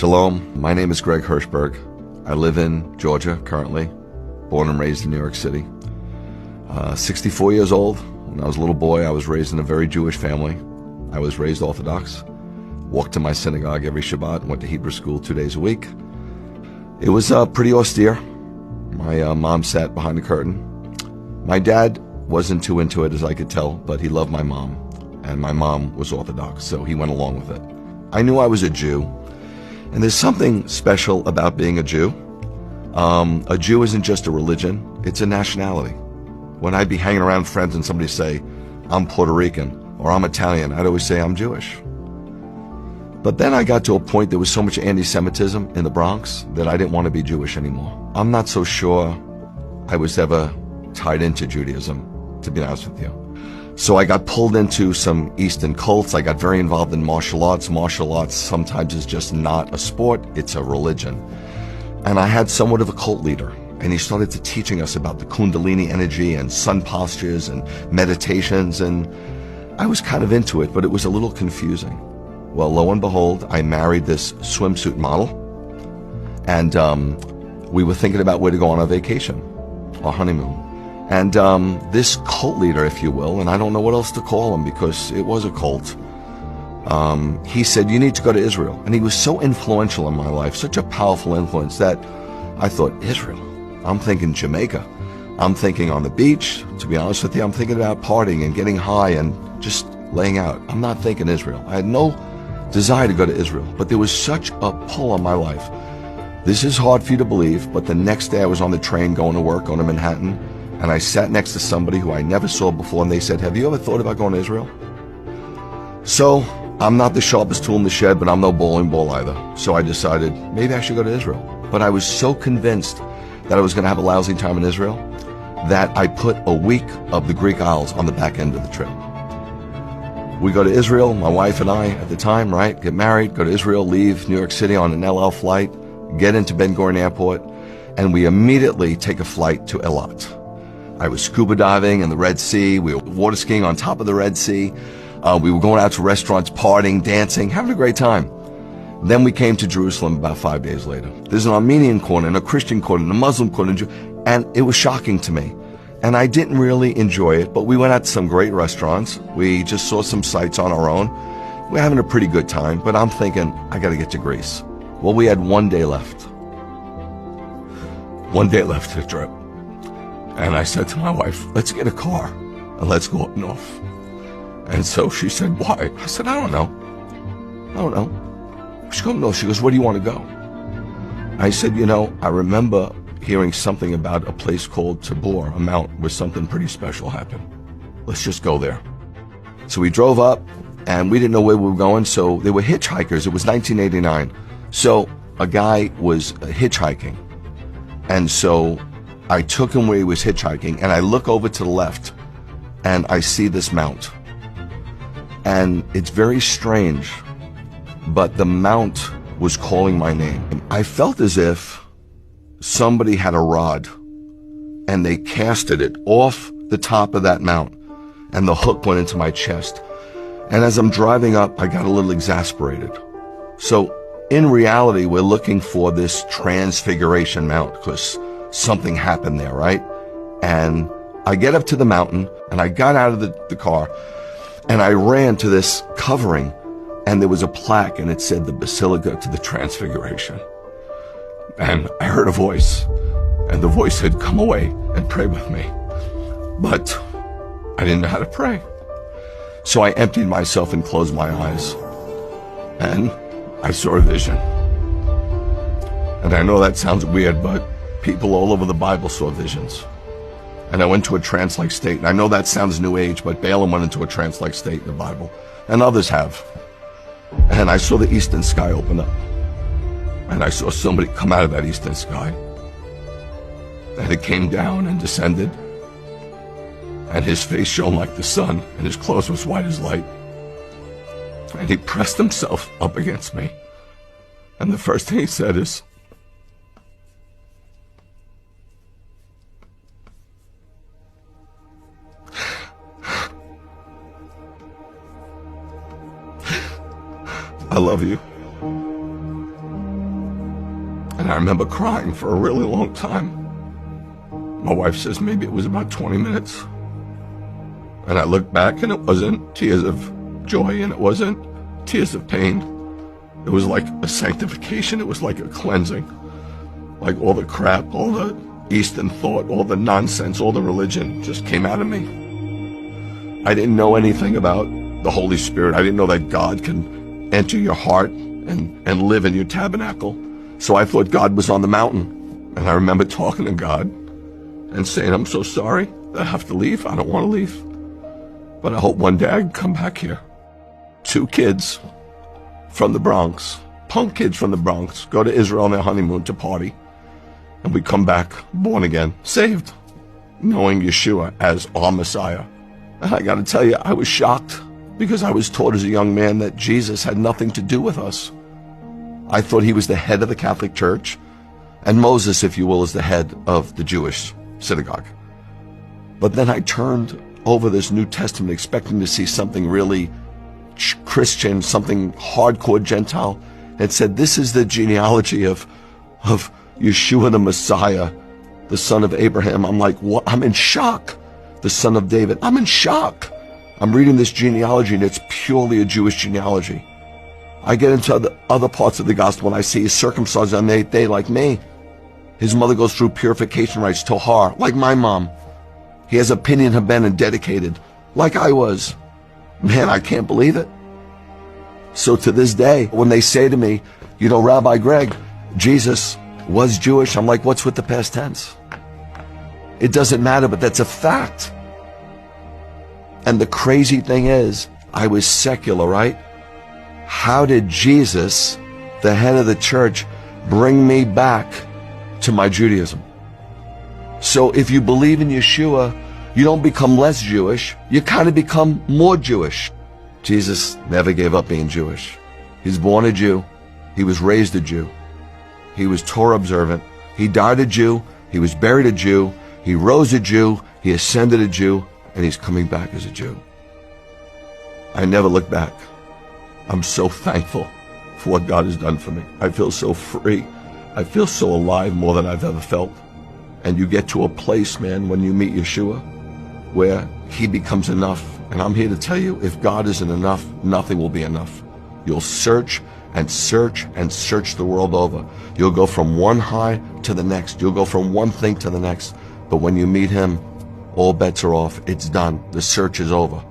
Shalom, my name is Greg Hirschberg. I live in Georgia currently, born and raised in New York City. 64 years old. When I was a little boy, I was raised in a very Jewish family. I was raised Orthodox, walked to my synagogue every Shabbat, went to Hebrew school 2 days a week. It was pretty austere. My mom sat behind the curtain. My dad wasn't too into it, as I could tell, but he loved my mom, and my mom was Orthodox, so he went along with it. I knew I was a Jew, and there's something special about being a Jew. A Jew isn't just a religion, it's a nationality. When I'd be hanging around friends and somebody say, I'm Puerto Rican, or I'm Italian, I'd always say I'm Jewish. But then I got to a point, there was so much anti-Semitism in the Bronx that I didn't want to be Jewish anymore. I'm not so sure I was ever tied into Judaism, to be honest with you. So I got pulled into some Eastern cults. I got very involved in martial arts. Martial arts sometimes is just not a sport, it's a religion. And I had somewhat of a cult leader, and he started to teaching us about the Kundalini energy and sun postures and meditations, and I was kind of into it, but it was a little confusing. Well, lo and behold, I married this swimsuit model, and we were thinking about where to go on our vacation, our honeymoon. And this cult leader, if you will, and I don't know what else to call him because it was a cult, he said, you need to go to Israel. And he was so influential in my life, such a powerful influence, that I thought, Israel? I'm thinking Jamaica. I'm thinking on the beach. To be honest with you, I'm thinking about partying and getting high and just laying out. I'm not thinking Israel. I had no desire to go to Israel, but there was such a pull on my life. This is hard for you to believe, but the next day I was on the train going to work, going to Manhattan, and I sat next to somebody who I never saw before, and they said, have you ever thought about going to Israel? So, I'm not the sharpest tool in the shed, but I'm no bowling ball either. So I decided, maybe I should go to Israel. But I was so convinced that I was going to have a lousy time in Israel that I put a week of the Greek Isles on the back end of the trip. We go to Israel, my wife and I at the time, right? Get married, go to Israel, leave New York City on an El Al flight, get into Ben Gurion Airport, and we immediately take a flight to Eilat. I was scuba diving in the Red Sea. We were water skiing on top of the Red Sea. We were going out to restaurants, partying, dancing, having a great time. Then we came to Jerusalem about 5 days later. There's an Armenian corner, and a Christian corner, and a Muslim corner, and it was shocking to me. And I didn't really enjoy it, but we went out to some great restaurants. We just saw some sights on our own. We're having a pretty good time, but I'm thinking, I gotta get to Greece. Well, we had 1 day left. 1 day left to the trip. And I said to my wife, let's get a car and let's go up north. And so she said, why? I said, I don't know. She goes, no. She goes, where do you want to go? I said, I remember hearing something about a place called Tabor, a mount where something pretty special happened. Let's just go there. So we drove up, and we didn't know where we were going, so there were hitchhikers. It was 1989. So a guy was hitchhiking. And so I took him where he was hitchhiking, and I look over to the left, and I see this mount. And it's very strange, but the mount was calling my name. I felt as if somebody had a rod, and they casted it off the top of that mount, and the hook went into my chest. And as I'm driving up, I got a little exasperated. So in reality, we're looking for this Transfiguration Mount because something happened there, right? And I get up to the mountain, and I got out of the car, and I ran to this covering, and there was a plaque, and it said the Basilica to the Transfiguration. And I heard a voice, and the voice said, come away and pray with me. But I didn't know how to pray. So I emptied myself and closed my eyes, and I saw a vision. And I know that sounds weird, but people all over the Bible saw visions. And I went to a trance-like state. And I know that sounds new age, but Balaam went into a trance-like state in the Bible. And others have. And I saw the eastern sky open up. And I saw somebody come out of that eastern sky. And it came down and descended. And his face shone like the sun, and his clothes was white as light. And he pressed himself up against me. And the first thing he said is, I love you. I remember crying for a really long time. My wife says maybe it was about 20 minutes. And I look back and it wasn't tears of joy and it wasn't tears of pain. It was like a sanctification. It was like a cleansing. Like all the crap, all the Eastern thought, all the nonsense, all the religion just came out of me. I didn't know anything about the Holy Spirit. I didn't know that God can enter your heart and live in your tabernacle. So I thought God was on the mountain. And I remember talking to God and saying, I'm so sorry that I have to leave. I don't want to leave. But I hope one day I can come back here. 2 kids from the Bronx, punk kids from the Bronx, go to Israel on their honeymoon to party. And we come back born again, saved, knowing Yeshua as our Messiah. And I got to tell you, I was shocked because I was taught as a young man that Jesus had nothing to do with us. I thought he was the head of the Catholic Church, and Moses, if you will, is the head of the Jewish synagogue. But then I turned over this New Testament expecting to see something really Christian, something hardcore Gentile, and said, this is the genealogy of Yeshua the Messiah, the son of Abraham. I'm like, what? I'm in shock. The son of David. I'm in shock. I'm reading this genealogy and it's purely a Jewish genealogy. I get into the other parts of the gospel and I see he's circumcised on the 8th day like me. His mother goes through purification rites, Tohar, like my mom. He has a Pinyan Haben and dedicated, like I was. Man, I can't believe it. So to this day, when they say to me, you know, Rabbi Greg, Jesus was Jewish, I'm like, what's with the past tense? It doesn't matter, but that's a fact. And the crazy thing is, I was secular, right? How did Jesus, the head of the church, bring me back to my Judaism? So if you believe in Yeshua, you don't become less Jewish, you kind of become more Jewish. Jesus never gave up being Jewish. He's born a Jew, he was raised a Jew, he was Torah observant, he died a Jew, he was buried a Jew, he rose a Jew, he ascended a Jew, and he's coming back as a Jew. I never look back. I'm so thankful for what God has done for me. I feel so free. I feel so alive more than I've ever felt. And you get to a place, man, when you meet Yeshua, where he becomes enough. And I'm here to tell you, if God isn't enough, nothing will be enough. You'll search and search and search the world over. You'll go from one high to the next. You'll go from one thing to the next. But when you meet him, all bets are off. It's done. The search is over.